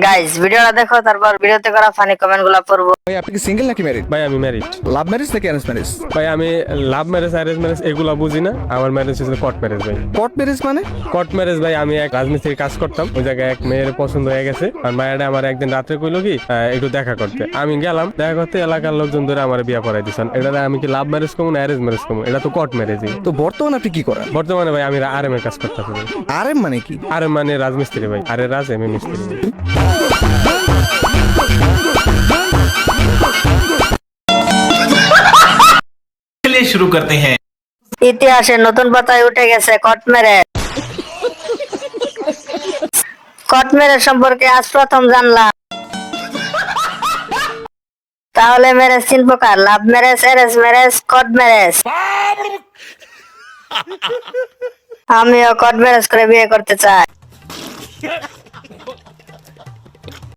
Guys ভিডিওটা দেখো, তারপর ভিডিওতে করা ফানি কমেন্ট গুলো পড়বো। ভাই আপনি কি সিঙ্গেল নাকি ম্যারিড? ভাই আমি ম্যারিড। লাভ ম্যারেজ নাকি অ্যারেঞ্জ ম্যারেজ? ভাই আমি লাভ ম্যারেজ অ্যারেঞ্জ ম্যারেজ এগুলা বুঝি না। আমার ম্যারেজ হয়েছিল কোর্ট ম্যারেজ ভাই। কোর্ট ম্যারেজ মানে? কোর্ট ম্যারেজ ভাই, আমি এক রাজমিস্ত্রির কাজ করতাম, ওই জায়গায় এক মেয়ের পছন্দ হয়ে গেছে। আর মায়েরা আমার একদিন রাত্রে কইলো কি একটু দেখা করতে। আমি গেলাম দেখা করতে, এলাকার লোকজন ধরে আমার বিয়ে পড়াই দিচ্ছেন। এটা আমি কি লাভ ম্যারেজ করবো না অ্যারেঞ্জ ম্যারেজ করবো? এটা তো কোর্ট ম্যারেজই। তো বর্তমানে আপনি কি করেন? বর্তমানে ভাই আমি আরএম এর কাজ করতেছি ভাই। আরএম মানে কি? আরএম মানে রাজমিস্ত্রি ভাই, আরে রাজ এম এ মিস্ত্রি ভাই। चलिए शुरू करते हैं। ইতিহাসে নতুন পাতায় উঠে গেছে কোর্ট ম্যারেজ। কোর্ট ম্যারেজ সম্পর্কে আজ প্রথম জানলাম। তাহলে ম্যারেজ তিন প্রকার: love marriage, arrange marriage, court marriage. আমিও কোর্ট ম্যারেজ করে বিয়ে করতে চাই।